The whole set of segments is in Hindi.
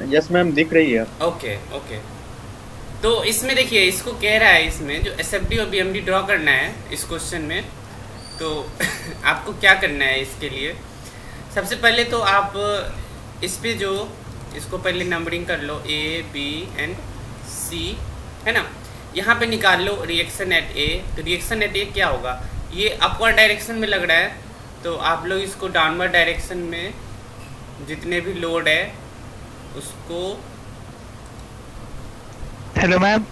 यस मैम, दिख रही है। Okay okay. तो इसमें देखिए, इसको कह रहा है इसमें जो एस एफ डी और बी एम डी ड्रॉ करना है इस क्वेश्चन में। तो आपको क्या करना है इसके लिए? सबसे पहले तो आप इस पे जो इसको पहले नंबरिंग कर लो, ए बी एंड सी, है ना। यहाँ पे निकाल लो रिएक्शन एट ए। तो रिएक्शन एट ए क्या होगा? ये अपवर्ड डायरेक्शन में लग रहा है, तो आप लोग इसको डाउनवर्ड डायरेक्शन में जितने भी लोड है उसको। Hello ma'am.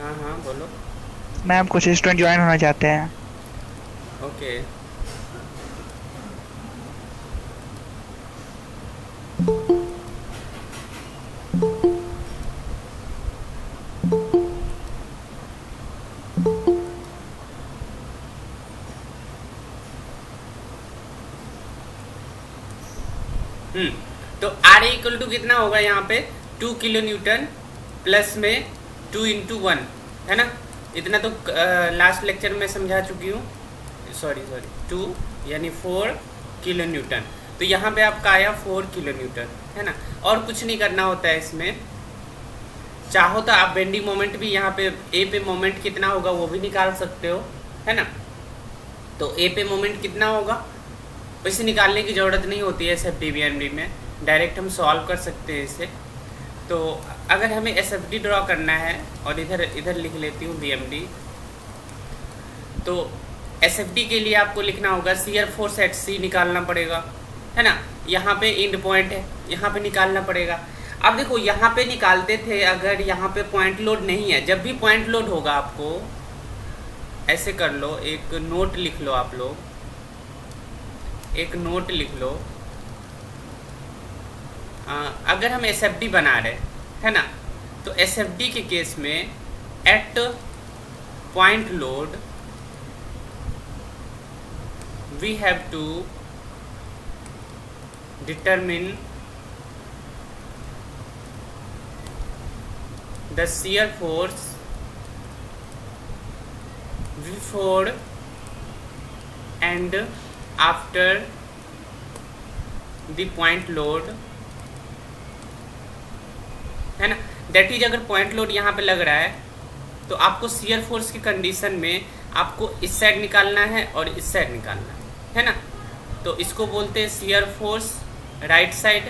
हाँ हाँ बोलो। मैम कुछ स्टूडेंट ज्वाइन होना चाहते हैं। ओके। हम्म। तो आर इक्वल टू कितना होगा यहाँ पे? 2 किलो न्यूटन प्लस में 2 × 1, है ना। इतना तो लास्ट लेक्चर में समझा चुकी हूँ। सॉरी सॉरी, 2 यानी 4 किलो न्यूटन। तो यहाँ पे आपका आया 4 किलो न्यूटन, है ना। और कुछ नहीं करना होता है इसमें। चाहो तो आप बेंडिंग मोमेंट भी यहाँ पे ए पे मोमेंट कितना होगा वो भी निकाल सकते हो, है ना। तो ए पे मोमेंट कितना होगा वैसे निकालने की ज़रूरत नहीं होती है S F D B M D में, डायरेक्ट हम सॉल्व कर सकते हैं इसे। तो अगर हमें एस एफ डी ड्रॉ करना है, और इधर इधर लिख लेती हूँ बी एम डी। तो एस एफ डी के लिए आपको लिखना होगा सीयर फोर्स एट सी निकालना पड़ेगा, है ना। यहाँ पे एंड पॉइंट है, यहाँ पे निकालना पड़ेगा। अब देखो यहाँ पे निकालते थे अगर यहाँ पे पॉइंट लोड नहीं है। जब भी पॉइंट लोड होगा आपको ऐसे कर लो, एक नोट लिख लो आप लोग, एक नोट लिख लो। अगर हम एस एफ डी बना रहे, है ना, तो एस एफ डी के केस में at point load we have to determine the shear force before and after the point load, है ना। दैट इज, अगर पॉइंट लोड यहाँ पे लग रहा है तो आपको shear force की कंडीशन में आपको इस साइड निकालना है और इस साइड निकालना है ना। तो इसको बोलते हैं shear force राइट साइड,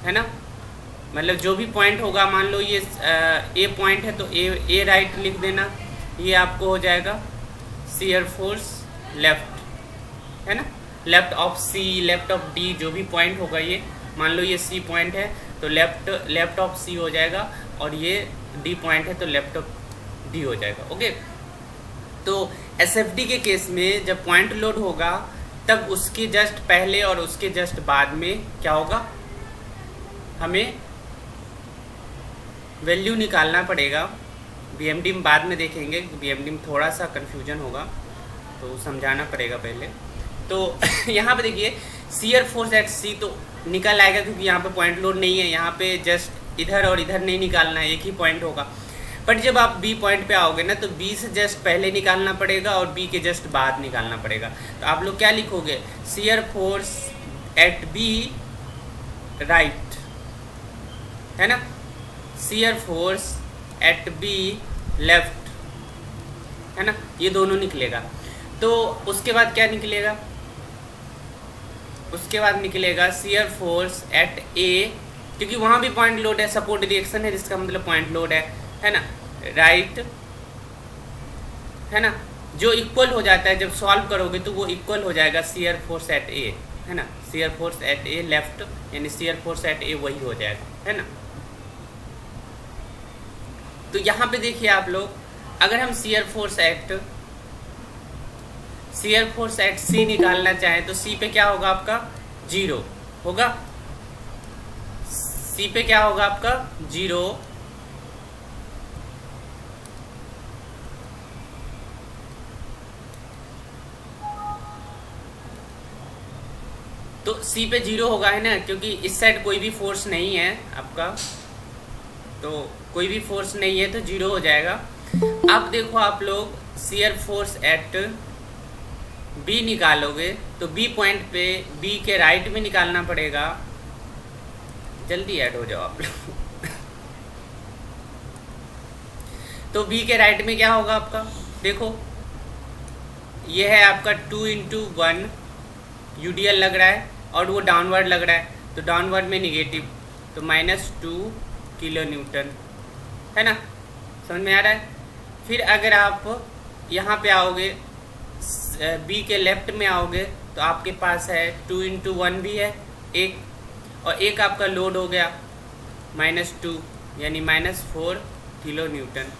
है ना। मतलब जो भी पॉइंट होगा, मान लो ये ए पॉइंट है तो ए राइट लिख देना, ये आपको हो जाएगा shear force लेफ्ट, है ना। Left of C, left of D, जो भी पॉइंट होगा, ये मान लो ये सी पॉइंट है तो लेफ्ट ऑफ सी हो जाएगा, और ये डी पॉइंट है तो लेफ्ट ऑफ डी हो जाएगा। ओके। तो एस एफ डी के केस में जब पॉइंट लोड होगा तब उसके जस्ट पहले और उसके जस्ट बाद में क्या होगा, हमें वैल्यू निकालना पड़ेगा। बी एम डी में बाद में देखेंगे, बी एम डी में थोड़ा सा कन्फ्यूजन होगा तो समझाना पड़ेगा पहले। तो यहाँ पे देखिए shear फोर्स एट सी तो निकल आएगा, क्योंकि यहाँ पे पॉइंट लोड नहीं है। यहाँ पे जस्ट इधर और इधर नहीं निकालना है, एक ही पॉइंट होगा। बट जब आप बी पॉइंट पे आओगे ना तो बी से जस्ट पहले निकालना पड़ेगा और बी के जस्ट बाद निकालना पड़ेगा। तो आप लोग क्या लिखोगे? shear force at B right, है ना। shear force at B left, है ना। ये दोनों निकलेगा। तो उसके बाद क्या निकलेगा? उसके बाद निकलेगा shear फोर्स एट ए, क्योंकि वहाँ भी पॉइंट लोड है, सपोर्ट रिएक्शन है जिसका मतलब पॉइंट लोड है ना। राइट, है ना। जो इक्वल हो जाता है जब सॉल्व करोगे तो वो इक्वल हो जाएगा shear फोर्स एट ए, है ना। shear फोर्स एट ए लेफ्ट यानी shear फोर्स एट ए वही हो जाएगा, है ना। तो यहाँ पे देखिए आप लोग, अगर हम shear फोर्स एट सी निकालना चाहें तो सी पे क्या होगा आपका? 0 होगा। सी पे क्या होगा आपका? 0। तो सी पे 0 होगा, है ना, क्योंकि इस साइड कोई भी फोर्स नहीं है आपका, तो कोई भी फोर्स नहीं है तो 0 हो जाएगा। अब देखो आप लोग shear फोर्स एट बी निकालोगे तो बी पॉइंट पे बी के राइट में निकालना पड़ेगा, जल्दी ऐड हो जाओ आप लोग। तो बी के राइट में क्या होगा आपका, देखो ये है आपका 2 × 1 यूडीएल लग रहा है और वो डाउनवर्ड लग रहा है, तो डाउनवर्ड में निगेटिव, तो -2 किलो न्यूटन, है ना, समझ में आ रहा है। फिर अगर आप यहाँ पे आओगे, बी के लेफ्ट में आओगे, तो आपके पास है 2 × 1 भी है एक, और एक आपका लोड हो गया -2 यानी -4 किलो न्यूटन,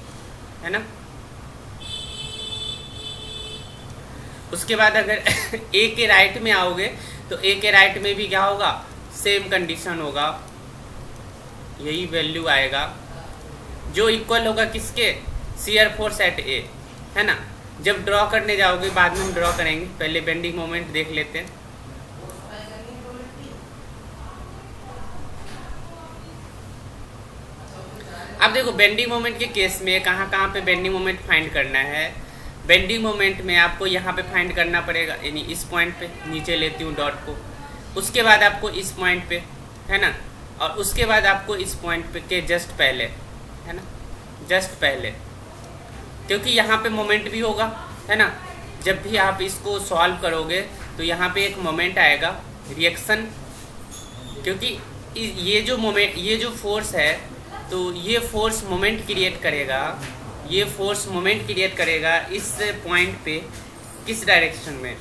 है ना। उसके बाद अगर ए के राइट में आओगे, तो ए के राइट में भी क्या होगा, सेम कंडीशन होगा, यही वैल्यू आएगा जो इक्वल होगा किसके, शियर फोर्स एट ए, है ना। जब ड्रॉ करने जाओगे, बाद में हम ड्रॉ करेंगे, पहले बेंडिंग मोमेंट देख लेते हैं। अब देखो बेंडिंग मोमेंट के केस में कहाँ कहाँ पे बेंडिंग मोमेंट फाइंड करना है। बेंडिंग मोमेंट में आपको यहाँ पे फाइंड करना पड़ेगा, यानी इस पॉइंट पे, नीचे लेती हूँ डॉट को, उसके बाद आपको इस पॉइंट पे, है ना, और उसके बाद आपको इस पॉइंट पे के जस्ट पहले, है ना, जस्ट पहले, क्योंकि यहाँ पे मोमेंट भी होगा, है ना। जब भी आप इसको सॉल्व करोगे तो यहाँ पे एक मोमेंट आएगा, रिएक्शन, क्योंकि ये जो मोमेंट, ये जो फोर्स है, तो ये फोर्स मोमेंट क्रिएट करेगा, ये फोर्स मोमेंट क्रिएट करेगा इस पॉइंट पे, किस डायरेक्शन में,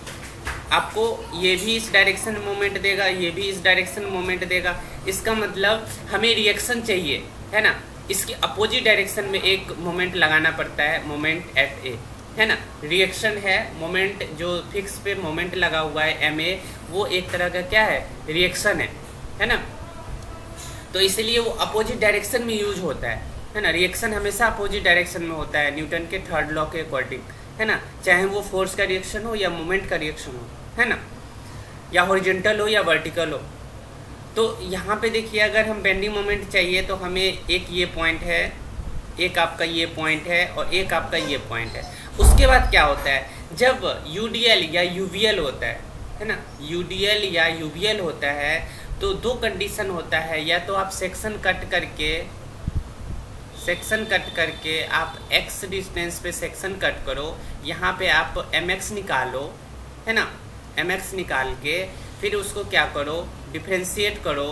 आपको ये भी इस डायरेक्शन में मोमेंट देगा, ये भी इस डायरेक्शन में मोमेंट देगा। इसका मतलब हमें रिएक्शन चाहिए, है ना, इसके अपोजिट डायरेक्शन में एक मोमेंट लगाना पड़ता है, मोमेंट एट ए, है ना। रिएक्शन है, मोमेंट जो फिक्स पे मोमेंट लगा हुआ है एम ए, वो एक तरह का क्या है, रिएक्शन है ना। तो इसलिए वो अपोजिट डायरेक्शन में यूज होता है ना। रिएक्शन हमेशा अपोजिट डायरेक्शन में होता है, न्यूटन के थर्ड लॉ के अकॉर्डिंग, है ना, चाहे वो फोर्स का रिएक्शन हो या मोमेंट का रिएक्शन हो, है ना, या हॉरिजॉन्टल हो या वर्टिकल हो। तो यहाँ पे देखिए, अगर हम बेंडिंग मोमेंट चाहिए तो हमें एक ये पॉइंट है, एक आपका ये पॉइंट है, और एक आपका ये पॉइंट है। उसके बाद क्या होता है, जब यूडीएल या यूवीएल होता है ना, यूडीएल या यूवीएल होता है, तो दो कंडीशन होता है, या तो आप सेक्शन कट करके आप x डिस्टेंस पे सेक्शन कट करो, यहाँ पे आप mx निकालो, है ना, mx निकाल के फिर उसको क्या करो, डिफ्रेंशिएट करो,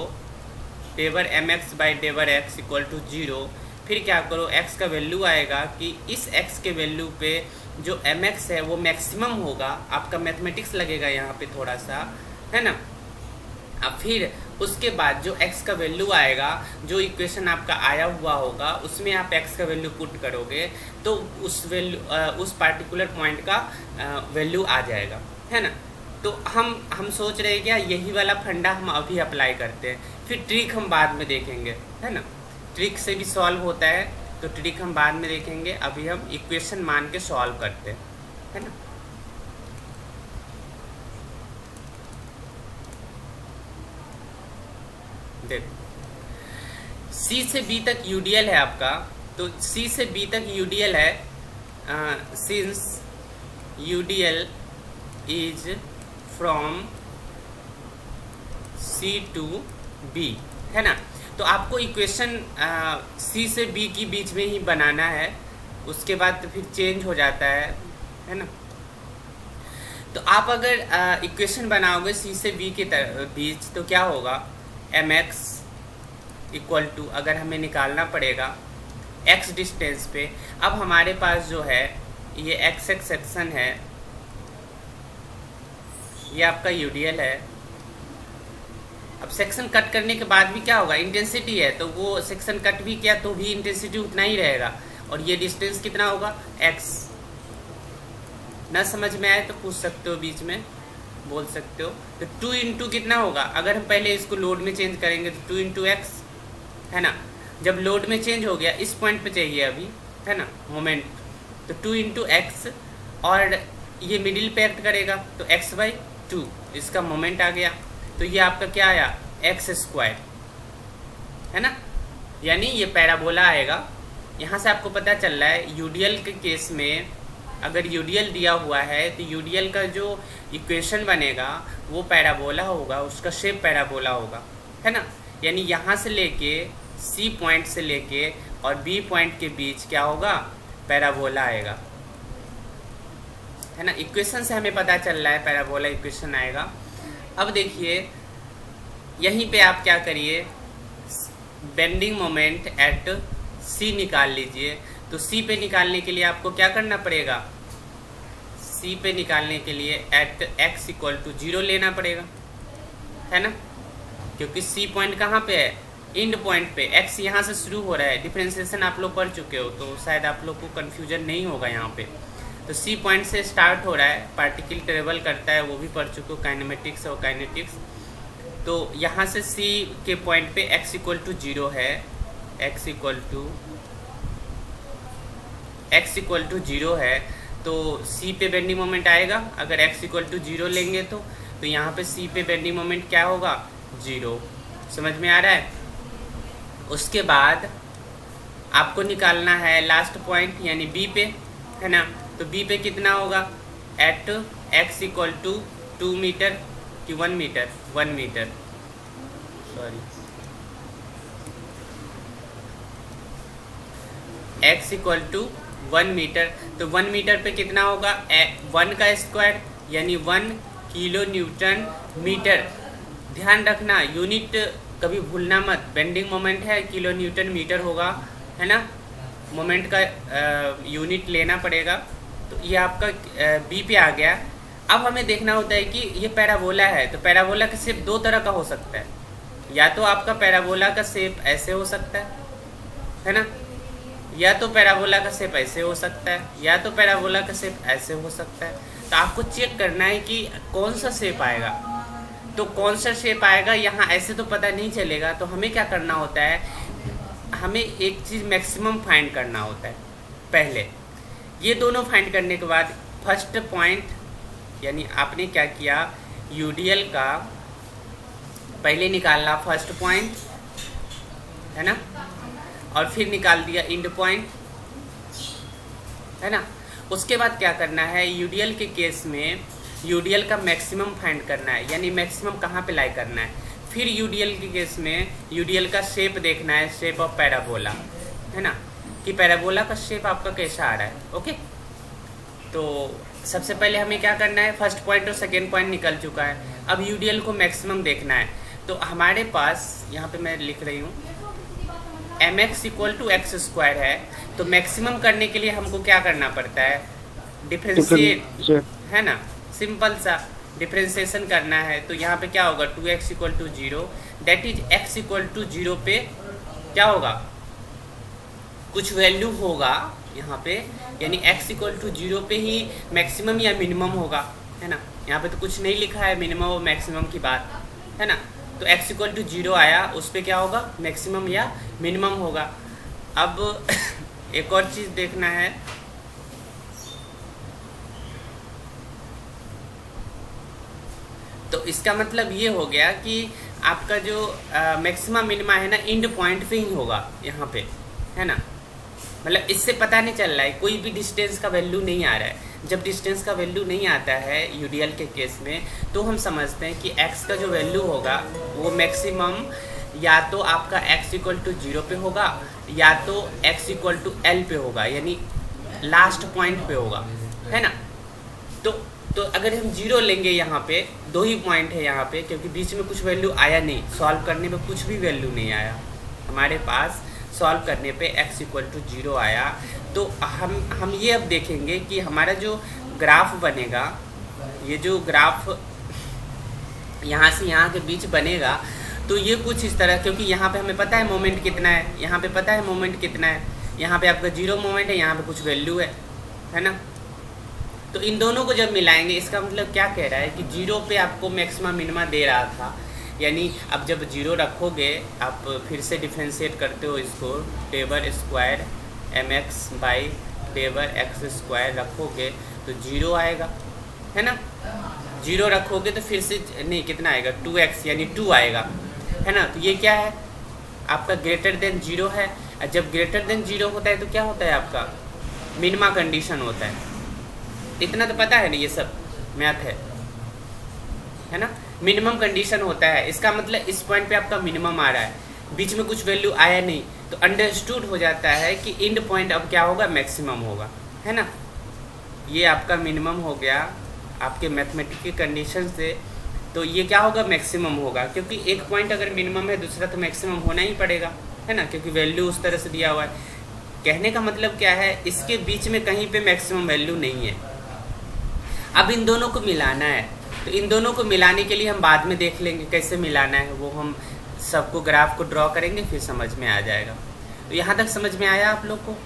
डेवर mx बाई डेवर x इक्वल टू 0। फिर क्या करो, x का वैल्यू आएगा कि इस x के वैल्यू पे जो mx है वो मैक्सिमम होगा, आपका मैथमेटिक्स लगेगा यहाँ पे थोड़ा सा, है ना। अब फिर उसके बाद जो x का वैल्यू आएगा, जो इक्वेशन आपका आया हुआ होगा, उसमें आप x का वैल्यू पुट करोगे, तो उस वैल्यू, उस पार्टिकुलर पॉइंट का वैल्यू आ जाएगा, है ना। तो हम सोच रहे हैं क्या, यही वाला फंडा हम अभी अप्लाई करते हैं, फिर ट्रिक हम बाद में देखेंगे, है ना। ट्रिक से भी सॉल्व होता है, तो ट्रिक हम बाद में देखेंगे, अभी हम इक्वेशन मान के सॉल्व करते हैं, है ना। C से B तक यूडीएल है आपका, तो C से B तक यूडीएल है, since UDL is from C to B, है ना। तो आपको इक्वेशन C से B की बीच में ही बनाना है, उसके बाद तो फिर चेंज हो जाता है ना। तो आप अगर इक्वेशन बनाओगे C से B के बीच, तो क्या होगा, mx इक्वल टू, अगर हमें निकालना पड़ेगा x डिस्टेंस पे, अब हमारे पास जो है ये x सेक्शन है, ये आपका यूडीएल है। अब सेक्शन कट करने के बाद भी क्या होगा, इंटेंसिटी है, तो वो सेक्शन कट भी किया तो भी इंटेंसिटी उतना ही रहेगा, और ये डिस्टेंस कितना होगा, x। ना समझ में आए तो पूछ सकते हो, बीच में बोल सकते हो। तो 2 इंटू कितना होगा, अगर हम पहले इसको लोड में चेंज करेंगे तो 2 इंटू एक्स, है ना। जब लोड में चेंज हो गया, इस पॉइंट पे चाहिए अभी, है ना, मोमेंट, तो 2 इंटू एक्स, और ये मिडिल पे एक्ट करेगा, तो x/2 इसका मोमेंट आ गया। तो ये आपका क्या आया, x², है ना, यानी ये पैराबोला आएगा। यहाँ से आपको पता चल रहा है यूडीएल के केस में, अगर यूडीएल दिया हुआ है तो यूडीएल का जो इक्वेशन बनेगा वो पैराबोला होगा, उसका शेप पैराबोला होगा, है ना। यानी यहाँ से लेके सी पॉइंट से लेके और बी पॉइंट के बीच क्या होगा, पैराबोला आएगा, है ना। इक्वेशन से हमें पता चल रहा है पैराबोला इक्वेशन आएगा। अब देखिए यहीं पे आप क्या करिए, बेंडिंग मोमेंट एट सी निकाल लीजिए। तो सी पे निकालने के लिए आपको क्या करना पड़ेगा, सी पे निकालने के लिए एट एक्स इक्वल टू 0 लेना पड़ेगा, है ना, क्योंकि सी पॉइंट कहाँ पे है, इंड पॉइंट पे। एक्स यहाँ से शुरू हो रहा है, डिफरेंशिएशन आप लोग पढ़ चुके हो तो शायद आप लोग को कन्फ्यूजन नहीं होगा यहाँ पे। तो सी पॉइंट से स्टार्ट हो रहा है, पार्टिकल ट्रेवल करता है, वो भी पढ़ चुके हो, काइनेमेटिक्स और काइनेटिक्स। तो यहाँ से सी के पॉइंट पे x इक्वल टू 0 है, x इक्वल टू 0 है, तो c पे बेंडिंग मोमेंट आएगा। अगर x इक्वल टू 0 लेंगे तो यहाँ पे c पे बेंडिंग मोमेंट क्या होगा, 0। समझ में आ रहा है। उसके बाद आपको निकालना है लास्ट पॉइंट यानी b पे, है ना। तो b पे कितना होगा, at x equal to 2 metre कि 1 metre, 1 metre, sorry, x equal to 1 metre. तो 1 मीटर पे कितना होगा, 1 का स्क्वायर यानी 1 किलो न्यूटन मीटर। ध्यान रखना यूनिट कभी भूलना मत, बेंडिंग मोमेंट है किलो न्यूटन मीटर होगा, है ना, मोमेंट का यूनिट लेना पड़ेगा। तो ये आपका बी पे आ गया। अब हमें देखना होता है कि ये पैराबोला है, तो पैराबोला का शेप दो तरह का हो सकता है, या तो आपका पैराबोला का शेप ऐसे हो सकता है ना, या तो पैराबोला का शेप ऐसे हो सकता है, या तो पैराबोला का शेप ऐसे हो सकता है। तो आपको चेक करना है कि कौन सा शेप आएगा। तो कौन सा शेप आएगा यहाँ ऐसे तो पता नहीं चलेगा, तो हमें क्या करना होता है, हमें एक चीज़ मैक्सिमम फाइंड करना होता है पहले। ये दोनों फाइंड करने के बाद फर्स्ट पॉइंट यानी आपने क्या किया, यूडीएल का पहले निकालना फर्स्ट पॉइंट, है ना, और फिर निकाल दिया इंड पॉइंट, है ना। उसके बाद क्या करना है, यूडीएल के केस में यूडीएल का मैक्सिमम फाइंड करना है, यानी मैक्सिमम कहाँ पे लाई करना है। फिर यूडीएल के केस में यूडीएल का शेप देखना है, शेप ऑफ पैराबोला, है ना, कि पैराबोला का शेप आपका कैसा आ रहा है। ओके, तो सबसे पहले हमें क्या करना है, फर्स्ट पॉइंट और सेकेंड पॉइंट निकल चुका है, अब यूडीएल को मैक्सिमम देखना है। तो हमारे पास यहाँ पे मैं लिख रही हूँ mx equal to x square है, तो मैक्सिमम करने के लिए हमको क्या करना पड़ता है, डिफरेंशिएट, है ना, सिंपल सा डिफरेंशिएशन करना है। तो यहाँ पे क्या होगा, 2x equal to 0, that is x equal to 0 पे क्या होगा, कुछ वैल्यू होगा यहाँ पे, यानी x इक्वल टू 0 पे ही मैक्सिमम या मिनिमम होगा, है ना। यहाँ पे तो कुछ नहीं लिखा है मिनिमम और मैक्सिमम की बात, है ना। तो x इक्वल टू 0 आया, उस पर क्या होगा, मैक्सिमम या मिनिमम होगा। अब एक और चीज़ देखना है, तो इसका मतलब ये हो गया कि आपका जो मैक्सिमम मिनिमा है ना, इंड पॉइंट पे ही होगा यहाँ पे, है ना। मतलब इससे पता नहीं चल रहा है, कोई भी डिस्टेंस का वैल्यू नहीं आ रहा है। जब डिस्टेंस का वैल्यू नहीं आता है यूडीएल के केस में, तो हम समझते हैं कि x का जो वैल्यू होगा वो मैक्सिमम या तो आपका x इक्वल टू 0 पे होगा, या तो x इक्वल टू L पे होगा, यानी लास्ट पॉइंट पे होगा, है ना। तो अगर हम 0 लेंगे, यहाँ पे दो ही पॉइंट है यहाँ पे, क्योंकि बीच में कुछ वैल्यू आया नहीं, सॉल्व करने में कुछ भी वैल्यू नहीं आया हमारे पास, सॉल्व करने पे x इक्वल टू 0 आया। तो हम ये अब देखेंगे कि हमारा जो ग्राफ बनेगा, ये जो ग्राफ यहाँ से यहाँ के बीच बनेगा, तो ये कुछ इस तरह, क्योंकि यहाँ पे हमें पता है मोमेंट कितना है, यहाँ पे पता है मोमेंट कितना है, यहाँ पे आपका 0 मोमेंट है, यहाँ पे कुछ वैल्यू है ना। तो इन दोनों को जब मिलाएंगे, इसका मतलब क्या कह रहा है कि 0 पे आपको मैक्सिमम मिनिमा दे रहा था, यानी अब जब 0 रखोगे, आप फिर से डिफ्रेंशिएट करते हो इसको, टेबर स्क्वायर mx बाई टेबर एक्स स्क्वायर रखोगे तो 0 आएगा, है ना। 0 रखोगे तो फिर से नहीं, कितना आएगा, 2x यानी 2 आएगा, है ना। तो ये क्या है, आपका ग्रेटर देन 0 है। और जब ग्रेटर देन 0 होता है तो क्या होता है, आपका मिनिमा कंडीशन होता है। इतना तो पता है ना, ये सब मैथ है ना। मिनिमम कंडीशन होता है, इसका मतलब इस पॉइंट पे आपका मिनिमम आ रहा है, बीच में कुछ वैल्यू आया नहीं, तो अंडरस्टूड हो जाता है कि एंड पॉइंट अब क्या होगा, मैक्सिमम होगा, है ना। ये आपका मिनिमम हो गया आपके मैथमेटिक की कंडीशन से, तो ये क्या होगा, मैक्सिमम होगा, क्योंकि एक पॉइंट अगर मिनिमम है दूसरा तो मैक्सिमम होना ही पड़ेगा, है ना, क्योंकि वैल्यू उस तरह से दिया हुआ है। कहने का मतलब क्या है, इसके बीच में कहीं पे मैक्सिमम वैल्यू नहीं है। अब इन दोनों को मिलाना है, तो इन दोनों को मिलाने के लिए हम बाद में देख लेंगे कैसे मिलाना है, वो हम सबको ग्राफ को ड्रॉ करेंगे फिर समझ में आ जाएगा। तो यहाँ तक समझ में आया आप लोग को।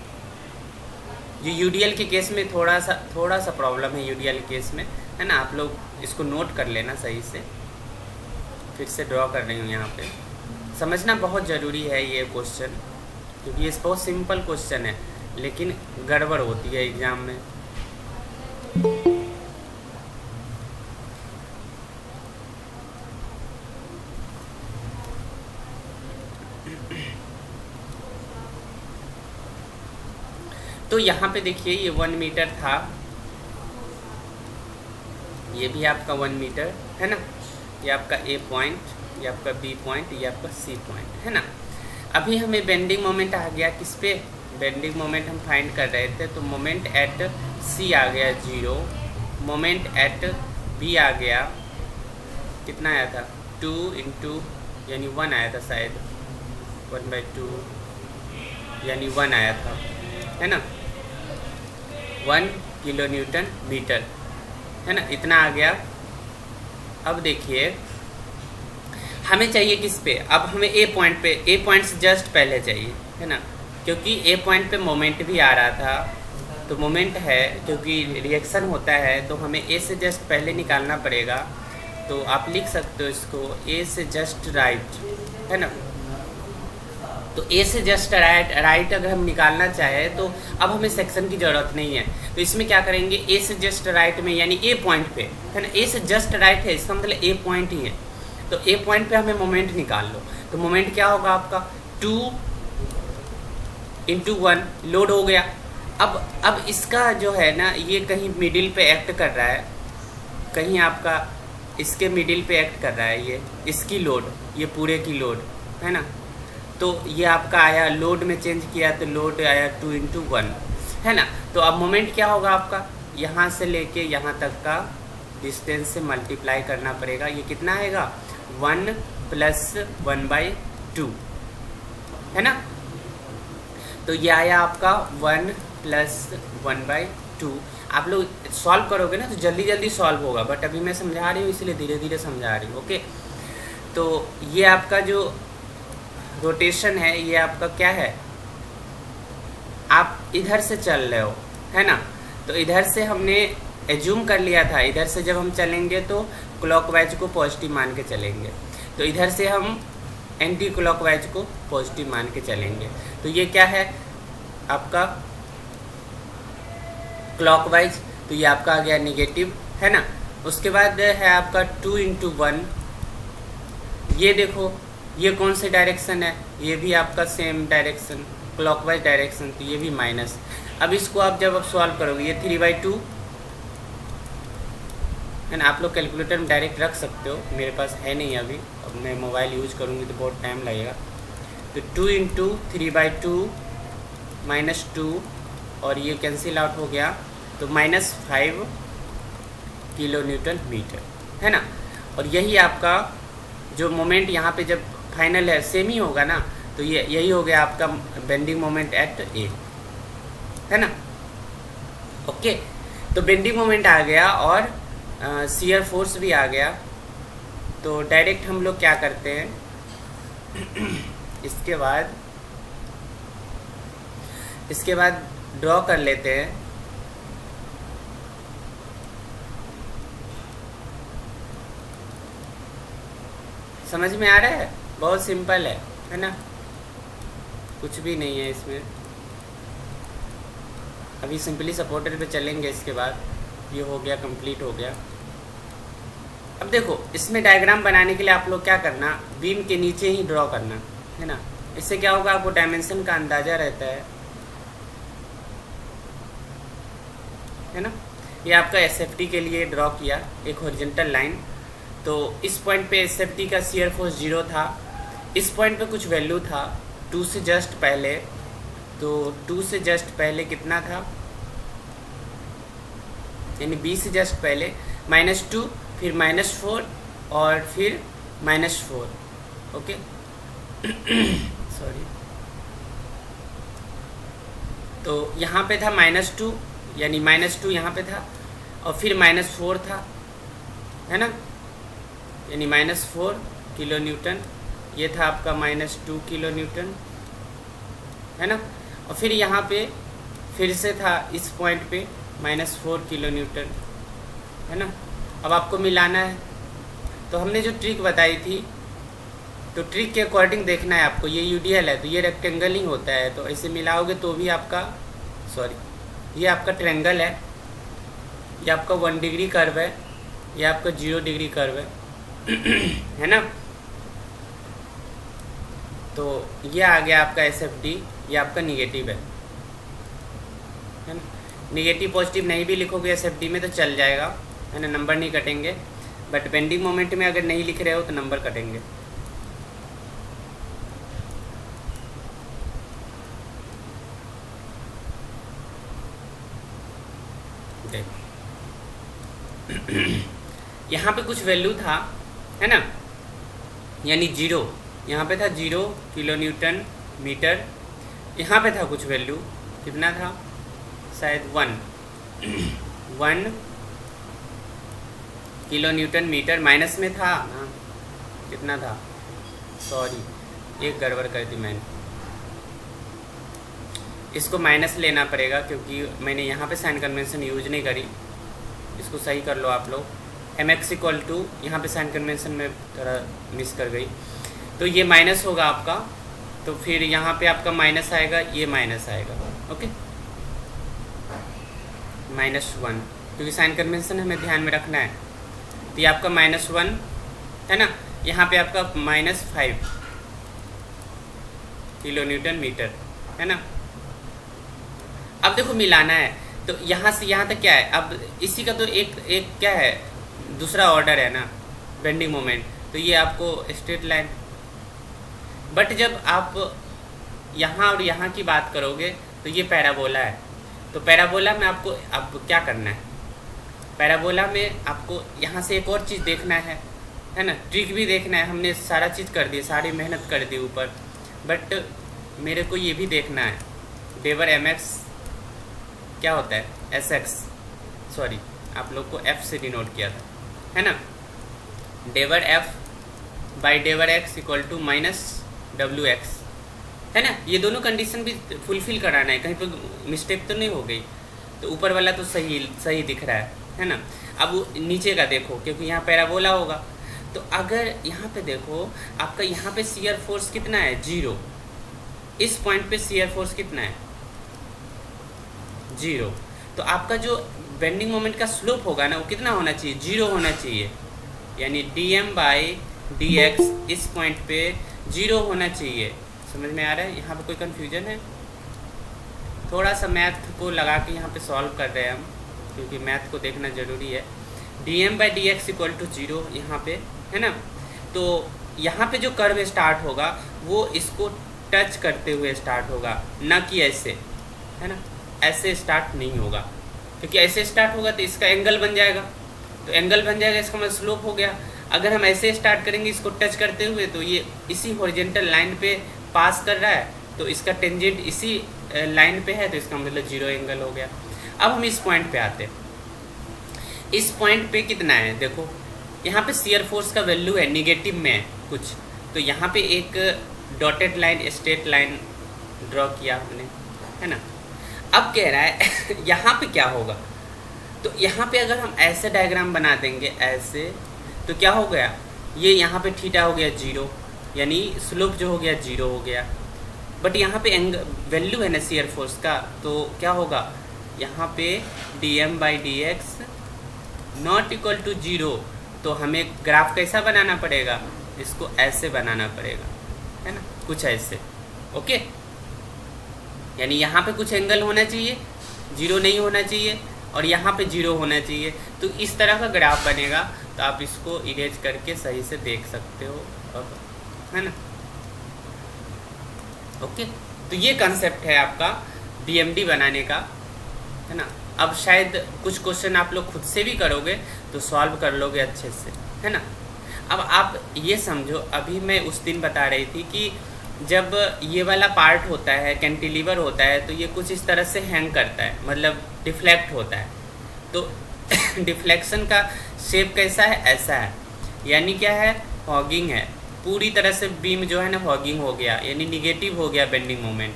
ये यूडीएल के केस में थोड़ा सा प्रॉब्लम है, यूडीएल केस में, है ना। आप लोग इसको नोट कर लेना सही से, फिर से ड्रॉ कर रही हूँ यहाँ पे। समझना बहुत ज़रूरी है ये क्वेश्चन, क्योंकि ये बहुत सिंपल क्वेश्चन है लेकिन गड़बड़ होती है एग्ज़ाम में। तो यहाँ पे देखिए ये 1 मीटर था, ये भी आपका 1 मीटर है ना, ये आपका ए पॉइंट, ये आपका बी पॉइंट, ये आपका सी पॉइंट, है ना। अभी हमें बेंडिंग मोमेंट आ गया किस पे, बेंडिंग मोमेंट हम फाइंड कर रहे थे, तो मोमेंट एट सी आ गया 0, मोमेंट एट बी आ गया, कितना आया था 2 इंटू यानी 1 आया था शायद, 1/2 यानी 1 आया था, है ना, 1 किलो न्यूटन मीटर, है ना, इतना आ गया। अब देखिए हमें चाहिए किस पे, अब हमें ए पॉइंट पे, ए पॉइंट से जस्ट पहले चाहिए, है ना, क्योंकि ए पॉइंट पे मोमेंट भी आ रहा था, तो मोमेंट है क्योंकि रिएक्शन होता है तो हमें ए से जस्ट पहले निकालना पड़ेगा। तो आप लिख सकते हो इसको ए से जस्ट राइट, है ना। तो ए से जस्ट राइट अगर हम निकालना चाहें तो अब हमें सेक्शन की ज़रूरत नहीं है, तो इसमें क्या करेंगे, ए से जस्ट राइट में यानी ए पॉइंट पे, है ना, ए से जस्ट राइट है इसका मतलब ए पॉइंट ही है, तो ए पॉइंट पे हमें मोमेंट निकाल लो। तो मोमेंट क्या होगा आपका 2 इंटू 1 लोड हो गया। अब इसका जो है ना ये कहीं मिडिल पे एक्ट कर रहा है, कहीं आपका इसके मिडिल पे एक्ट कर रहा है, ये इसकी लोड, ये पूरे की लोड, है ना। तो ये आपका आया, लोड में चेंज किया तो लोड आया 2 इंटू 1, है ना। तो अब मोमेंट क्या होगा आपका, यहाँ से लेके यहाँ तक का डिस्टेंस से मल्टीप्लाई करना पड़ेगा, ये कितना आएगा 1 + 1/2, है ना। तो ये आया आपका 1 + 1/2। आप लोग सॉल्व करोगे ना तो जल्दी जल्दी सॉल्व होगा, बट अभी मैं समझा रही हूँ इसलिए धीरे धीरे समझा रही हूँ, ओके। तो ये आपका जो रोटेशन है ये आपका क्या है, आप इधर से चल रहे हो, है ना, तो इधर से हमने एज्यूम कर लिया था, इधर से जब हम चलेंगे तो क्लॉकवाइज को पॉजिटिव मान के चलेंगे, तो इधर से हम एंटी क्लॉकवाइज को पॉजिटिव मान के चलेंगे। तो ये क्या है आपका क्लॉकवाइज, तो ये आपका आ गया नेगेटिव, है ना। उसके बाद है आपका 2 इंटू 1, ये देखो ये कौन से डायरेक्शन है, ये भी आपका सेम डायरेक्शन क्लॉकवाइज डायरेक्शन, तो ये भी माइनस। अब इसको आप जब आप सॉल्व करोगे ये 3/2, है ना। आप लोग कैलकुलेटर में डायरेक्ट रख सकते हो, मेरे पास है नहीं अभी, अब मैं मोबाइल यूज़ करूँगी तो बहुत टाइम लगेगा। तो 2 इंटू 3/2 -2 और ये कैंसिल आउट हो गया, तो -5 किलो न्यूटन मीटर, है ना। और यही आपका जो मोमेंट यहाँ पे जब फाइनल है सेम ही होगा ना, तो ये यही हो गया आपका बेंडिंग मोमेंट एट ए, है ना, ओके। तो बेंडिंग मोमेंट आ गया और शियर फोर्स भी आ गया। तो डायरेक्ट हम लोग क्या करते हैं इसके बाद ड्रॉ कर लेते हैं। समझ में आ रहा है, बहुत सिंपल है ना, कुछ भी नहीं है इसमें। अभी सिंपली सपोर्टर पे चलेंगे, इसके बाद ये हो गया, कंप्लीट हो गया। अब देखो इसमें डायग्राम बनाने के लिए आप लोग क्या करना, बीम के नीचे ही ड्रॉ करना, है ना। इससे क्या होगा, आपको डायमेंशन का अंदाज़ा रहता है ना। ये आपका एसएफटी के लिए ड्रॉ किया एक हॉरिजॉन्टल लाइन। तो इस पॉइंट पे SFD का शियर फोर्स 0 था, इस पॉइंट पे कुछ वैल्यू था 2 से जस्ट पहले, तो 2 से जस्ट पहले कितना था, यानी B से जस्ट पहले -2, फिर -4 और फिर -4, ओके सॉरी। तो यहाँ पे था -2, यानी -2 यहाँ पे था, और फिर -4 था, है ना, यानी -4 किलो न्यूटन, ये था आपका -2 किलो न्यूटन, है ना, और फिर यहाँ पे फिर से था इस पॉइंट पे -4 किलो न्यूटन, है ना। अब आपको मिलाना है, तो हमने जो ट्रिक बताई थी, तो ट्रिक के अकॉर्डिंग देखना है आपको। ये यूडीएल है तो ये रेक्टेंगल ही होता है, तो ऐसे मिलाओगे तो भी आपका, सॉरी, ये आपका ट्रायंगल है, ये आपका 1 डिग्री कर्व है, ये आपका 0 डिग्री कर्व है है ना। तो ये आ गया आपका SFD, ये आपका निगेटिव है ना। निगेटिव पॉजिटिव नहीं भी लिखोगे SFD में तो चल जाएगा, है ना, नंबर नहीं कटेंगे, बट बेंडिंग मोमेंट में अगर नहीं लिख रहे हो तो नंबर कटेंगे। यहाँ पे कुछ वैल्यू था, है ना, यानी 0, यहाँ पे था 0 किलो न्यूटन मीटर, यहाँ पे था कुछ वैल्यू, कितना था, शायद 1 किलो न्यूटन मीटर, माइनस में था ना, कितना था, सॉरी एक गड़बड़ कर दी मैंने, इसको माइनस लेना पड़ेगा क्योंकि मैंने यहाँ पे साइन कन्वेंशन यूज नहीं करी, इसको सही कर लो आप लोग। mx इक्वल टू, यहाँ पे साइन कन्वेंशन में थोड़ा मिस कर गई, तो ये माइनस होगा आपका, तो फिर यहाँ पे आपका माइनस आएगा, ये माइनस आएगा, ओके, -1, क्योंकि साइन कन्वेंशन हमें ध्यान में रखना है। तो ये आपका -1 है ना, यहाँ पे आपका -5 किलो न्यूटन मीटर, है ना। अब देखो मिलाना है, तो यहाँ से यहाँ तक क्या है, अब इसी का तो एक क्या है, दूसरा ऑर्डर है ना, बेंडिंग मोमेंट, तो ये आपको स्ट्रेट लाइन, बट जब आप यहाँ और यहाँ की बात करोगे तो ये पैराबोला है। तो पैराबोला में आपको अब क्या करना है, पैराबोला में आपको यहाँ से एक और चीज़ देखना है ना, ट्रिक भी देखना है। हमने सारा चीज़ कर दी, सारी मेहनत कर दी ऊपर, बट मेरे को ये भी देखना है डेवर mx क्या होता है, sx, सॉरी आप लोग को f से डिनोट किया था, है ना, डेवर f बाई डेवर x इक्वल टू -wx, है ना। ये दोनों कंडीशन भी फुलफिल कराना है, कहीं पर मिस्टेक तो नहीं हो गई। तो ऊपर वाला तो सही दिख रहा है ना। अब नीचे का देखो, क्योंकि यहाँ पैराबोला होगा, तो अगर यहाँ पे देखो आपका यहाँ पे शियर फोर्स कितना है, 0, इस पॉइंट पे शियर फोर्स कितना है, 0, तो आपका जो बेंडिंग मोमेंट का स्लोप होगा ना, वो कितना होना चाहिए, 0 होना चाहिए, यानी dm/dx इस पॉइंट पे 0 होना चाहिए। समझ में आ रहा है, यहाँ पे कोई कन्फ्यूजन है? थोड़ा सा मैथ को लगा के यहाँ पे सॉल्व कर रहे हैं हम, क्योंकि मैथ को देखना ज़रूरी है। dm/dx इक्वल टू 0 यहाँ पे, है ना। तो यहाँ पे जो कर्व स्टार्ट होगा वो इसको टच करते हुए स्टार्ट होगा, ना कि ऐसे, है ना, ऐसे स्टार्ट नहीं होगा, क्योंकि ऐसे स्टार्ट होगा तो इसका एंगल बन जाएगा, तो एंगल बन जाएगा, इसका मतलब स्लोप हो गया। अगर हम ऐसे स्टार्ट करेंगे इसको टच करते हुए, तो ये इसी हॉरिजॉन्टल लाइन पे पास कर रहा है, तो इसका टेंजेंट इसी लाइन पे है, तो इसका मतलब 0 एंगल हो गया। अब हम इस पॉइंट पे आते हैं, इस पॉइंट पे कितना है, देखो यहाँ पे शियर फोर्स का वैल्यू है, निगेटिव में है कुछ, तो यहाँ पे एक dotted line, straight line draw किया हमने, है ना। अब कह रहा है यहाँ पे क्या होगा, तो यहाँ पे अगर हम ऐसे डायग्राम बना देंगे ऐसे, तो क्या हो गया, ये यहाँ पे थीटा हो गया 0, यानी स्लोप जो हो गया 0 हो गया। बट यहाँ पे वैल्यू है ना शियर फोर्स का, तो क्या होगा, यहाँ पे dm/dx नॉट इक्वल टू 0, तो हमें ग्राफ कैसा बनाना पड़ेगा, इसको ऐसे बनाना पड़ेगा, है ना, कुछ ऐसे, ओके। यानी यहाँ पे कुछ एंगल होना चाहिए, 0 नहीं होना चाहिए, और यहाँ पे 0 होना चाहिए, तो इस तरह का ग्राफ बनेगा। तो आप इसको इरेज करके सही से देख सकते हो अब, है ना। ओके, तो ये कंसेप्ट है आपका बीएमडी बनाने का, है ना। अब शायद कुछ क्वेश्चन आप लोग खुद से भी करोगे तो सॉल्व कर लोगे अच्छे से, है ना। अब आप ये समझो, अभी मैं उस दिन बता रही थी कि जब ये वाला पार्ट होता है, कैंटिलीवर होता है, तो ये कुछ इस तरह से हैंग करता है, मतलब डिफ्लेक्ट होता है। तो डिफ्लेक्शन का शेप कैसा है, ऐसा है, यानी क्या है, हॉगिंग है, पूरी तरह से बीम जो है ना हॉगिंग हो गया, यानी निगेटिव हो गया बेंडिंग मोमेंट।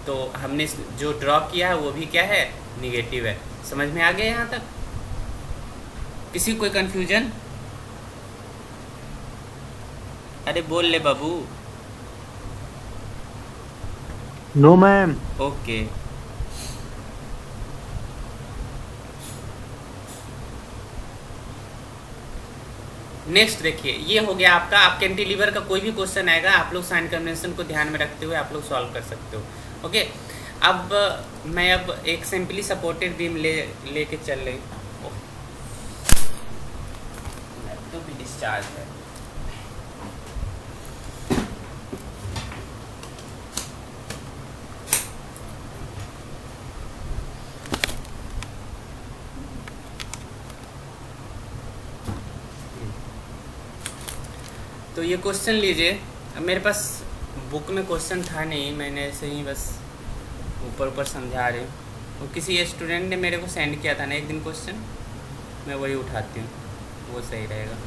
तो हमने जो ड्रॉ किया है वो भी क्या है, निगेटिव है। समझ में आ गया यहाँ तक? किसी कोई कंफ्यूजन? अरे बोल ले बाबू। No ma'am. ओके, नेक्स्ट देखिए, ये हो गया आपका। आप कैंटिलीवर का कोई भी क्वेश्चन आएगा, आप लोग साइन कन्वेंशन को ध्यान में रखते हुए आप लोग सॉल्व कर सकते हो। ओके, अब मैं अब एक सिंपली सपोर्टेड बीम लेके चल रही हूँ। तो भी डिस्चार्ज है। तो ये क्वेश्चन लीजिए। मेरे पास बुक में क्वेश्चन था नहीं, मैंने ऐसे ही बस ऊपर ऊपर समझा रही हूँ। वो किसी स्टूडेंट ने मेरे को सेंड किया था ना एक दिन क्वेश्चन, मैं वही उठाती हूँ, वो सही रहेगा।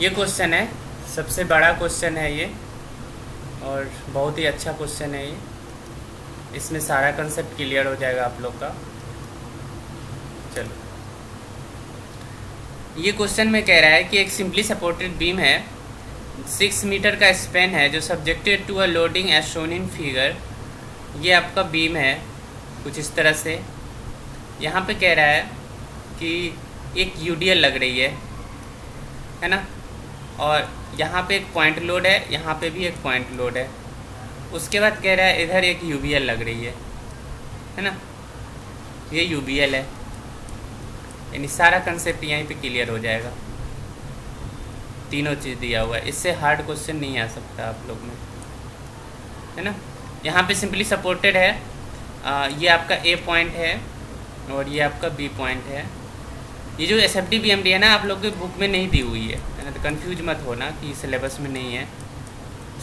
ये क्वेश्चन है, सबसे बड़ा क्वेश्चन है ये, और बहुत ही अच्छा क्वेश्चन है ये। इसमें सारा कंसेप्ट क्लियर हो जाएगा आप लोग का। चलो, ये क्वेश्चन में कह रहा है कि एक सिंपली सपोर्टेड बीम है, 6 मीटर का स्पेन है, जो subjected to a loading as shown in figure. ये आपका बीम है कुछ इस तरह से। यहाँ पे कह रहा है कि एक यूडीएल लग रही है ना, और यहाँ पे एक पॉइंट लोड है, यहाँ पे भी एक पॉइंट लोड है। उसके बाद कह रहा है इधर एक यूबीएल लग रही है ना, ये यूबीएल है। यानी सारा कंसेप्ट यहीं पे क्लियर हो जाएगा। तीनों चीज़ दिया हुआ है, इससे हार्ड क्वेश्चन नहीं आ सकता आप लोग में, है ना। यहाँ पे सिंपली सपोर्टेड है, ये आपका ए पॉइंट है और ये आपका बी पॉइंट है। ये जो एसएफडी बीएमडी है ना, आप लोग के बुक में नहीं दी हुई है ना, तो कंफ्यूज मत होना कि सिलेबस में नहीं है।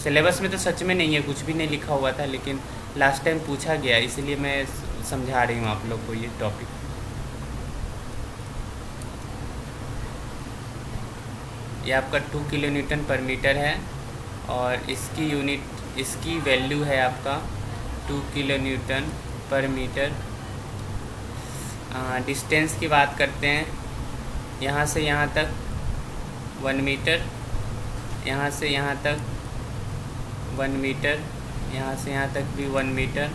सिलेबस में तो सच में नहीं है, कुछ भी नहीं लिखा हुआ था, लेकिन लास्ट टाइम पूछा गया, इसलिए मैं समझा रही हूँ आप लोग को ये टॉपिक। ये आपका 2 किलो न्यूटन पर मीटर है, और इसकी यूनिट, इसकी वैल्यू है आपका 2 किलो न्यूटन पर मीटर। डिस्टेंस की बात करते हैं, यहाँ से यहाँ तक 1 मीटर, यहाँ से यहाँ तक 1 मीटर, यहाँ से यहाँ तक भी 1 मीटर,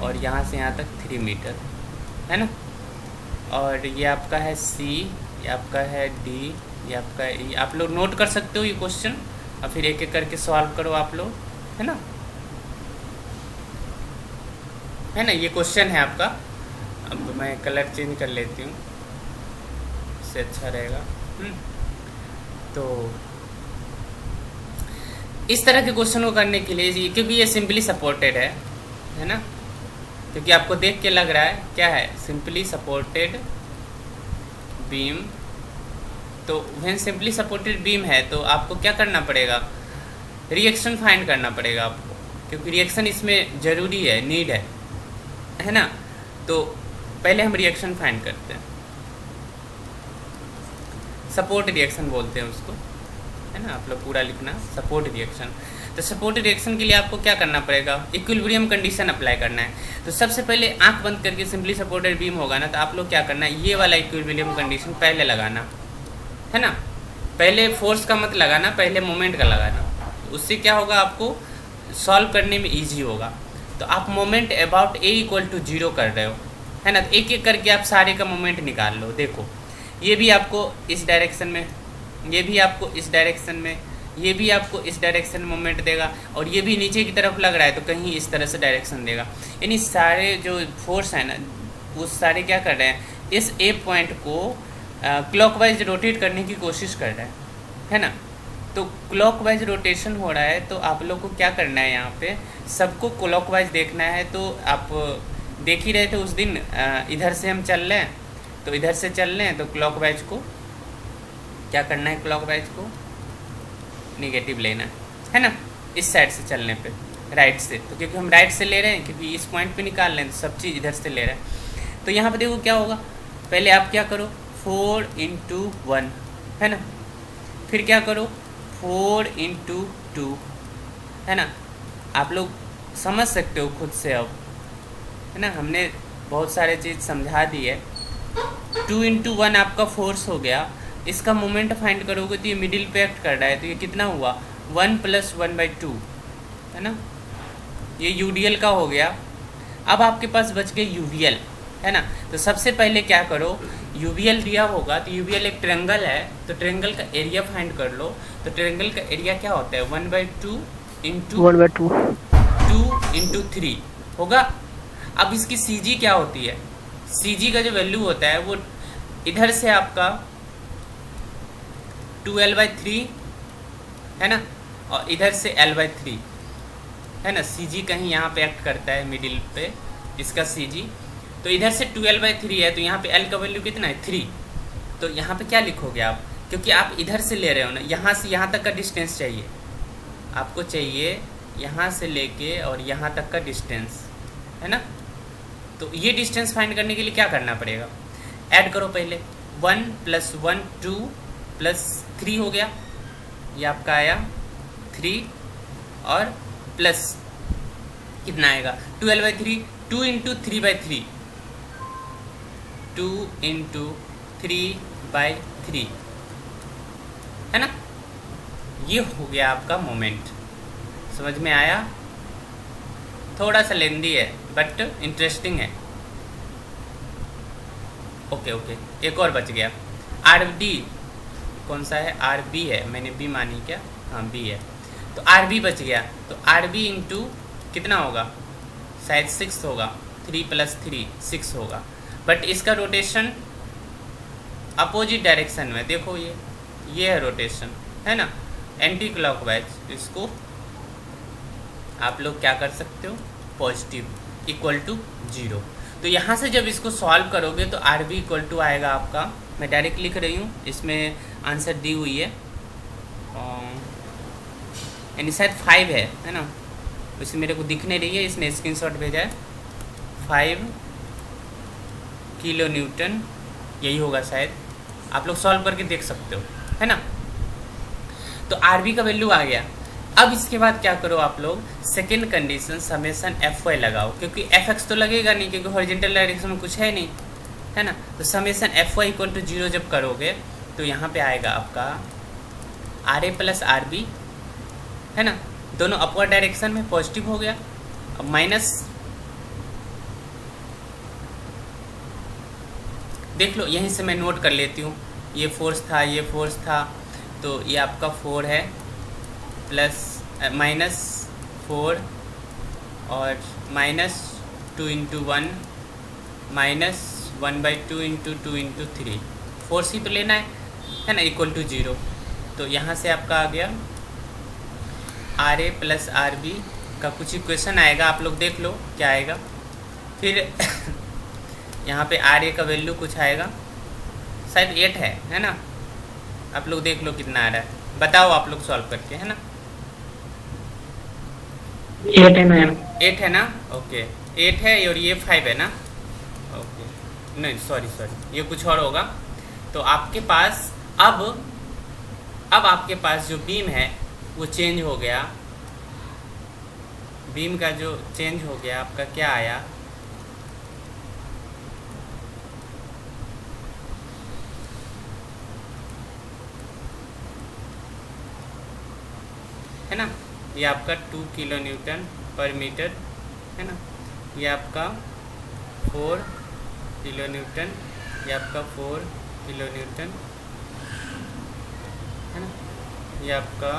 और यहाँ से यहाँ तक 3 मीटर, है ना। और ये आपका है सी, ये आपका है डी, ये आपका ई। आप लोग नोट कर सकते हो ये क्वेश्चन, और फिर एक एक करके सॉल्व करो आप लोग, है ना। ये क्वेश्चन है आपका। अब मैं कलर चेंज कर लेती हूँ, इससे अच्छा रहेगा। तो इस तरह के क्वेश्चन को करने के लिए, क्योंकि ये सिंपली सपोर्टेड है ना, क्योंकि आपको देख के लग रहा है क्या है, सिंपली सपोर्टेड बीम। तो व्हेन सिंपली सपोर्टेड बीम है तो आपको क्या करना पड़ेगा, रिएक्शन फाइंड करना पड़ेगा आपको, क्योंकि रिएक्शन इसमें ज़रूरी है, नीड है ना। तो पहले हम रिएक्शन फाइंड करते हैं, सपोर्ट रिएक्शन बोलते हैं उसको, है ना। आप लोग पूरा लिखना, सपोर्ट रिएक्शन। तो सपोर्ट रिएक्शन के लिए आपको क्या करना पड़ेगा, इक्विलिब्रियम कंडीशन अप्लाई करना है। तो सबसे पहले आंख बंद करके सिंपली सपोर्टेड बीम होगा ना, तो आप लोग क्या करना है, ये वाला इक्विलिब्रियम कंडीशन पहले लगाना, है ना। पहले फोर्स का मत लगाना, पहले मोमेंट का लगाना, उससे क्या होगा, आपको सॉल्व करने में ईजी होगा। तो आप moment about A equal to 0 कर रहे हो, है ना। तो एक एक करके आप सारे का मोमेंट निकाल लो। देखो ये भी आपको इस डायरेक्शन में, ये भी आपको इस डायरेक्शन में, ये भी आपको इस डायरेक्शन में मोमेंट देगा, और ये भी नीचे की तरफ लग रहा है तो कहीं इस तरह से डायरेक्शन देगा। यानी सारे जो फोर्स है ना वो सारे क्या कर रहे हैं, इस ए पॉइंट को क्लॉकवाइज रोटेट करने की कोशिश कर रहे हैं, है ना। तो क्लॉकवाइज रोटेशन हो रहा है तो आप लोग को क्या करना है, यहाँ पे सबको क्लॉकवाइज देखना है। तो आप देख ही रहे थे उस दिन, इधर से हम चल रहे हैं तो इधर से चल रहे हैं तो क्लॉकवाइज को क्या करना है, क्लॉकवाइज को नेगेटिव लेना है ना, इस साइड से चलने पे, राइट से। तो क्योंकि हम राइट से ले रहे हैं, क्योंकि इस पॉइंट पे निकाल रहे हैं तो सब चीज़ इधर से ले रहे हैं। तो यहाँ पे देखो क्या होगा, पहले आप क्या करो 4 × 1, है ना। फिर क्या करो 4 × 2, है ना। आप लोग समझ सकते हो खुद से अब, है ना। हमने बहुत सारे चीज़ समझा दी है। 2 × 1 आपका फोर्स हो गया। इसका मोमेंट फाइंड करोगे तो ये मिडिल पे एक्ट कर रहा है, तो ये कितना हुआ 1 + 1/2, है ना। ये यूडीएल का हो गया। अब आपके पास बच गए यूवीएल, है ना। तो सबसे पहले क्या करो, यूवीएल दिया होगा तो यूवीएल एक ट्रायंगल है, तो ट्रायंगल का एरिया फाइंड कर लो। तो ट्रायंगल का एरिया क्या होता है 1/2 × 2 × 3 होगा। अब इसकी सीजी क्या होती है, सीजी का जो वैल्यू होता है वो इधर से आपका 2l/3, है ना, और इधर से l/3, है ना। सीजी कहीं यहाँ पे एक्ट करता है मिडिल पे, इसका सीजी। तो इधर से 2l/3 है, तो यहाँ पे l का वैल्यू कितना है 3। तो यहाँ पे क्या लिखोगे आप, क्योंकि आप इधर से ले रहे हो ना, यहाँ से यहाँ तक का डिस्टेंस चाहिए आपको, चाहिए यहाँ से लेके और यहाँ तक का डिस्टेंस, है ना। तो ये डिस्टेंस फाइंड करने के लिए क्या करना पड़ेगा, ऐड करो पहले 1 + 1 2 + 3 हो गया, ये आपका आया 3, और प्लस कितना आएगा 12/3, 2 × 3/3, 2 × 3/3, है ना। ये हो गया आपका मोमेंट। समझ में आया, थोड़ा सा लेंदी है बट इंटरेस्टिंग है। ओके ओके, एक और बच गया RD, कौन सा है, RB है, मैंने B मानी क्या, हाँ B है। तो RB बच गया, तो RB × कितना होगा, शायद 6 होगा, 3 + 3 6 होगा। बट इसका रोटेशन अपोजिट डायरेक्शन में, देखो ये है रोटेशन, है ना, एंटी क्लॉकवाइज। इसको आप लोग क्या कर सकते हो, पॉजिटिव = 0। तो यहाँ से जब इसको सॉल्व करोगे तो RB = आएगा आपका, मैं डायरेक्ट लिख रही हूँ, इसमें आंसर दी हुई है, यानी शायद 5 है ना, वैसे मेरे को दिख नहीं रही है, इसने स्क्रीनशॉट भेजा है, 5 kN, यही होगा शायद, आप लोग सॉल्व करके देख सकते हो, है ना। तो RB का वैल्यू आ गया। अब इसके बाद क्या करो आप लोग, सेकेंड कंडीशन समेशन Fy लगाओ, क्योंकि Fx तो लगेगा नहीं, क्योंकि हॉरिजॉन्टल डायरेक्शन में कुछ है नहीं, है ना। तो समेशन Fy = 0 जब करोगे तो यहाँ पे आएगा आपका RA + RB, है ना, दोनों अपवर्ड डायरेक्शन में पॉजिटिव हो गया। अब माइनस देख लो, यहीं से मैं नोट कर लेती हूँ, ये फोर्स था, ये फोर्स था, तो ये आपका 4 है, प्लस -4 और -2 × 1 -1/2 × 2 × 3, फोर्स ही तो लेना है ना, = 0। तो यहाँ से आपका आ गया RA + RB का कुछ इक्वेशन आएगा, आप लोग देख लो क्या आएगा। फिर यहाँ पे RA का वैल्यू कुछ आएगा, शायद 8 है ना, आप लोग देख लो कितना आ रहा है, बताओ आप लोग सॉल्व करके, है ना। 8 है मैम, 8 है ना, ओके 8 है, और ये 5 है ना, ओके, नहीं सॉरी ये कुछ और होगा। तो आपके पास अब आपके पास जो बीम है वो चेंज हो गया, बीम का जो चेंज हो गया आपका क्या आया, है ना, ये आपका 2 kN/m है ना। ये आपका 4 किलो न्यूटन, ये आपका 4 किलो न्यूटन, है ना। ये आपका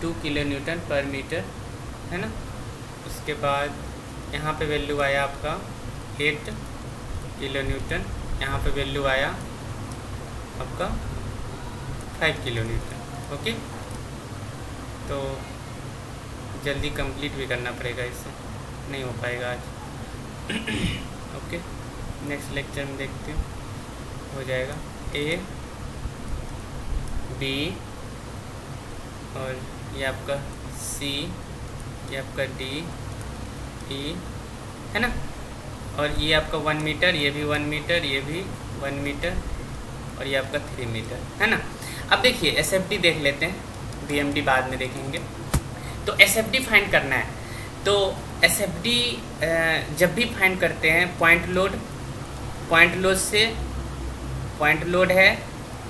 2 किलो न्यूटन पर मीटर, है ना। उसके बाद यहाँ पे वैल्यू आया आपका 8 किलो न्यूटन, यहाँ पे वैल्यू आया आपका 5 किलो न्यूटन। ओके, तो जल्दी कंप्लीट भी करना पड़ेगा, इससे नहीं हो पाएगा आज। ओके, नेक्स्ट लेक्चर में देखते हैं, हो जाएगा। ए बी और ये आपका सी, ये आपका डी ई, है ना। और ये आपका 1 मीटर, ये भी 1 मीटर, ये भी 1 मीटर, और ये आपका 3 मीटर, है ना। अब देखिए एसएफडी देख लेते हैं, बीएमडी बाद में देखेंगे। तो एसएफडी फाइंड करना है, तो एसएफडी जब भी फाइंड करते हैं पॉइंट लोड से, पॉइंट लोड है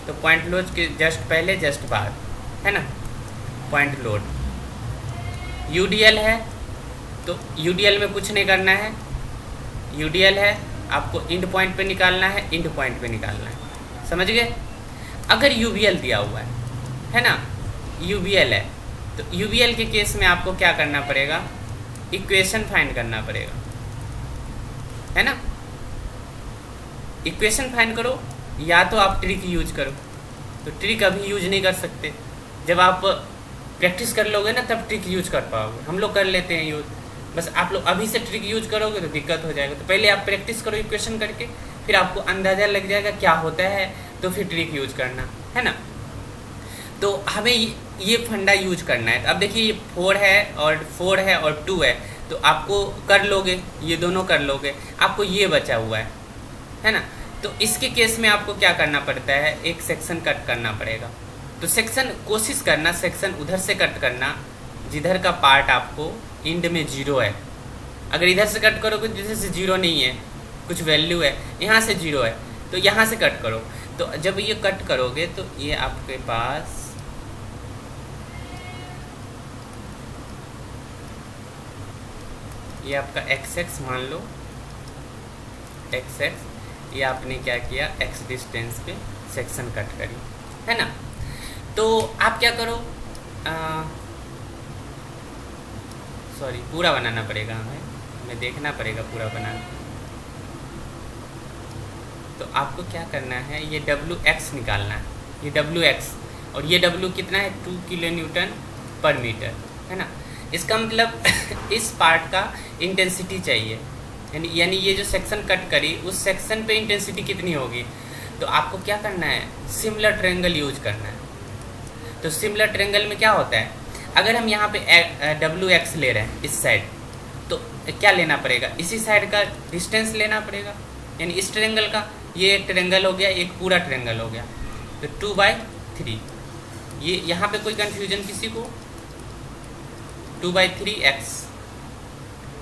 तो पॉइंट लोड के जस्ट पहले जस्ट बाद, है ना, पॉइंट लोड। यूडीएल है तो यूडीएल में कुछ नहीं करना है, यूडीएल है आपको इंड पॉइंट पे निकालना है, इंड पॉइंट पे निकालना है, समझ गए। अगर यूबीएल दिया हुआ है ना, यूबीएल है तो यूबीएल के केस में आपको क्या करना पड़ेगा, इक्वेशन फाइंड करना पड़ेगा, है ना। इक्वेशन फाइंड करो या तो आप ट्रिक यूज करो, तो ट्रिक अभी यूज नहीं कर सकते, जब आप प्रैक्टिस कर लोगे ना तब ट्रिक यूज कर पाओगे। हम लोग कर लेते हैं यूज, बस आप लोग अभी से ट्रिक यूज करोगे तो दिक्कत हो जाएगा। तो पहले आप प्रैक्टिस करो इक्वेशन करके, फिर आपको अंदाज़ा लग जाएगा क्या होता है, तो फिर ट्रिक यूज करना, है ना। तो हमें ये फंडा यूज करना है। अब देखिए ये 4 है और 2 है, तो आपको कर लोगे, ये दोनों कर लोगे, आपको ये बचा हुआ है ना। तो इसके केस में आपको क्या करना पड़ता है, एक सेक्शन कट करना पड़ेगा। तो सेक्शन कोशिश करना, सेक्शन उधर से कट करना जिधर का पार्ट आपको इंड में 0 है। अगर इधर से कट करोगे जिधर से 0 नहीं है, कुछ वैल्यू है, यहाँ से 0 है, तो यहाँ से कट करो। तो जब ये कट करोगे तो ये आपके पास ये आपका एक्स मान लो, एक्स, ये आपने क्या किया, एक्स डिस्टेंस पे सेक्शन कट करी, है ना। तो आप क्या करो, सॉरी पूरा बनाना पड़ेगा, हमें देखना पड़ेगा पूरा बनाना। तो आपको क्या करना है, ये WX निकालना है, ये WX, और ये W कितना है, 2 किलो न्यूटन पर मीटर, है ना। इसका मतलब इस पार्ट का इंटेंसिटी चाहिए, यानी ये जो सेक्शन कट करी उस सेक्शन पे इंटेंसिटी कितनी होगी। तो आपको क्या करना है, सिमिलर ट्रायंगल यूज करना है। तो सिमिलर ट्रायंगल में क्या होता है, अगर हम यहाँ पे WX ले रहे हैं इस साइड, तो क्या लेना पड़ेगा, इसी साइड का डिस्टेंस लेना पड़ेगा, यानी इस ट्रायंगल का, ये एक ट्रायंगल हो गया, एक पूरा ट्रायंगल हो गया, तो 2/3। ये यहाँ पे कोई कन्फ्यूजन किसी को, 2/3x,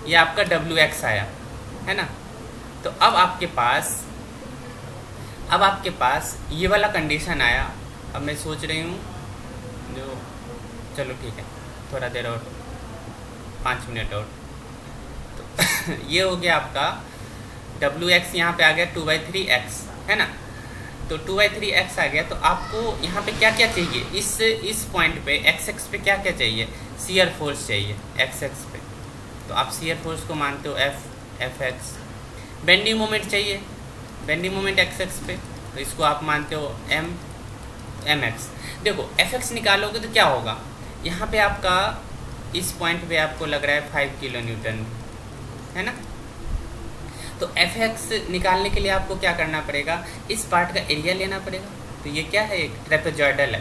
ये आपका WX आया, है ना। तो अब आपके पास ये वाला कंडीशन आया। अब मैं सोच रही हूँ जो, चलो ठीक है, थोड़ा देर और, 5 मिनट और। तो ये हो गया आपका WX, यहाँ पे आ गया 2/3x, है ना। तो 2/3x आ गया। तो आपको यहाँ पे क्या क्या चाहिए, इस पॉइंट पे XX पे क्या क्या चाहिए, शियर फोर्स चाहिए XX पे। तो आप शियर फोर्स को मानते हो Fx। बेंडिंग मोमेंट चाहिए, बेंडिंग मोमेंट XX पे, तो इसको आप मानते हो Mx। देखो Fx निकालोगे तो क्या होगा, यहाँ पे आपका इस पॉइंट पे आपको लग रहा है 5 किलो न्यूटन, है ना। तो Fx निकालने के लिए आपको क्या करना पड़ेगा, इस पार्ट का एरिया लेना पड़ेगा। तो ये क्या है, एक ट्रेपेजॉइडल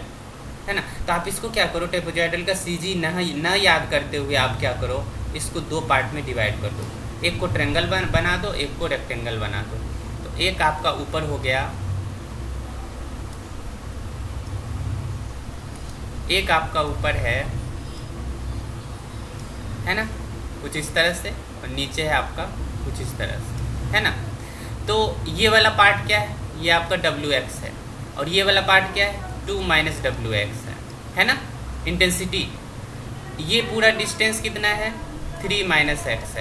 है ना। तो आप इसको क्या करो, ट्रेपेजॉइडल का CG न याद करते हुए आप क्या करो, इसको 2 पार्ट में डिवाइड कर दो, एक को ट्रायंगल बना दो, एक को रेक्टेंगल बना दो। तो एक आपका ऊपर हो गया, एक आपका ऊपर है ना, कुछ इस तरह से, और नीचे है आपका कुछ इस तरह से, है ना। तो ये वाला पार्ट क्या है, ये आपका WX है, और ये वाला पार्ट क्या है, 2 - WX है ना। इंटेंसिटी, ये पूरा डिस्टेंस कितना है, 3 माइनस एक्स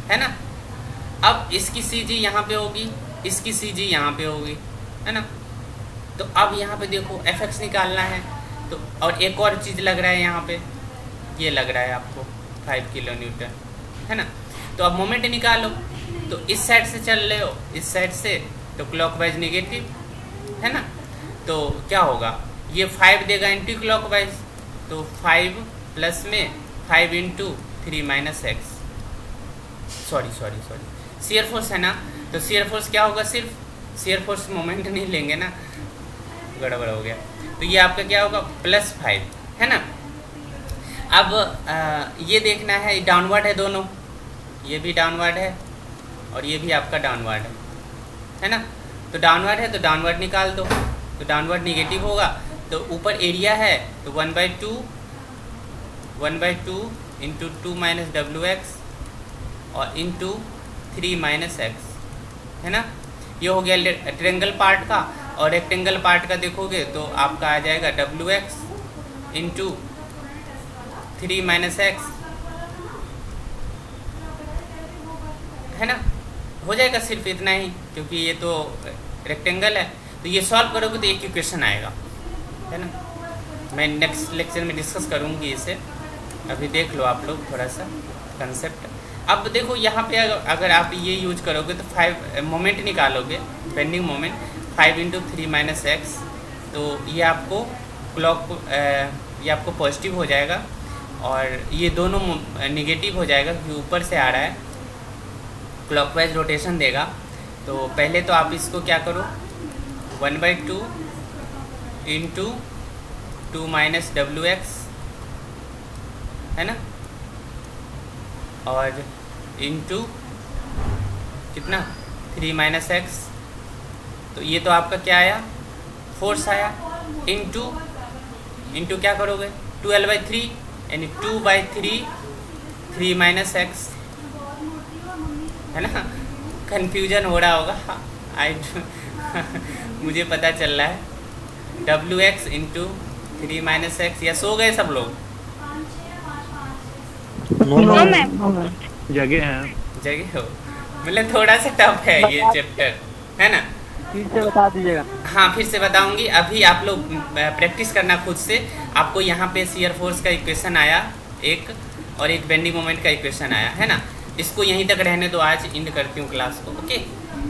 है ना। अब इसकी सी जी यहाँ पे होगी, इसकी सी जी यहाँ पे होगी, है ना। तो अब यहाँ पे देखो एफ एक्स निकालना है, तो और एक और चीज़ लग रहा है यहाँ पे, ये लग रहा है आपको 5 किलो न्यूटन, है ना। तो अब मोमेंट निकालो, तो इस साइड से चल रहे हो, इस साइड से, तो क्लॉकवाइज नेगेटिव, है ना। तो क्या होगा, ये 5 देगा एंटी क्लॉकवाइज, तो 5 प्लस में 5 into 3 minus x, sorry shear force है ना। तो शियर फोर्स क्या होगा, सिर्फ शियर फोर्स मोमेंट नहीं लेंगे ना, गड़बड़ हो गया। तो ये आपका क्या होगा +5, है ना। अब ये देखना है, डाउनवर्ड है दोनों, ये भी डाउनवर्ड है और ये भी आपका डाउनवर्ड है ना। तो डाउनवर्ड है तो डाउनवर्ड निकाल दो, तो डाउनवर्ड निगेटिव होगा। तो ऊपर एरिया है तो 1/2 इंटू 2 माइनस WX और इंटू 3 माइनस एक्स, है ना। ये हो गया ट्रेंगल पार्ट का। और रेक्टेंगल पार्ट का देखोगे तो आपका आ जाएगा WX इंटू 3 माइनस एक्स, है ना। हो जाएगा सिर्फ इतना ही, क्योंकि ये तो रेक्टेंगल है। तो ये सॉल्व करोगे तो एक इक्वेशन आएगा, है ना। मैं नेक्स्ट लेक्चर में डिस्कस करूँगी इसे, अभी देख लो आप लोग थोड़ा सा कंसेप्ट। अब देखो यहाँ पे अगर आप ये यूज करोगे तो 5 मोमेंट निकालोगे, bending moment 5 into 3 minus x, तो ये आपको ये आपको पॉजिटिव हो जाएगा और ये दोनों निगेटिव हो जाएगा, क्योंकि ऊपर से आ रहा है, क्लॉकवाइज रोटेशन देगा। तो पहले तो आप इसको क्या करो, 1/2 इंटू 2 माइनस WX, है ना, और इंटू कितना 3 माइनस एक्स। तो ये तो आपका क्या आया, फोर्स आया, इंटू क्या करोगे 12/3 यानी 2/3 3 माइनस एक्स, है ना। कन्फ्यूजन हो रहा होगा मुझे पता चल रहा है। WX into 3 minus x. या सो गए सब लोग? No ma'am. जगह है, जगह हो, मतलब थोड़ा सा टफ है ये चैप्टर, है ना। फिर से बता दीजिएगा। हाँ फिर से बताऊंगी, अभी आप लोग प्रैक्टिस करना खुद से। आपको यहाँ पे शियर फोर्स का इक्वेशन आया एक, और एक बेंडिंग मोमेंट का इक्वेशन आया, है ना। इसको यहीं तक रहने दो, आज एंड करती हूँ क्लास को, ओके।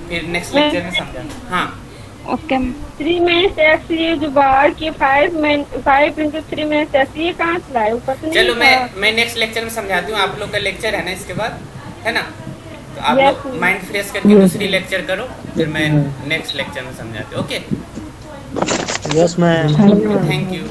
फिर नेक्स्ट लेक्चर में समझा। हाँ ओके। 3 माइनस एक्स, ये जो बाहर की 5 इंटू 3 माइनस एक्स, ये कहाँ से लाए, ऊपर से नहीं चलो था? मैं नेक्स्ट लेक्चर में समझाती हूँ। आप लोग का लेक्चर है ना इसके बाद, है ना। तो आप Yes, लोग माइंड फ्रेश करके दूसरी लेक्चर करो, फिर मैं नेक्स्ट लेक्चर में समझाती हूँ, okay. Yes ma'am. Thank you.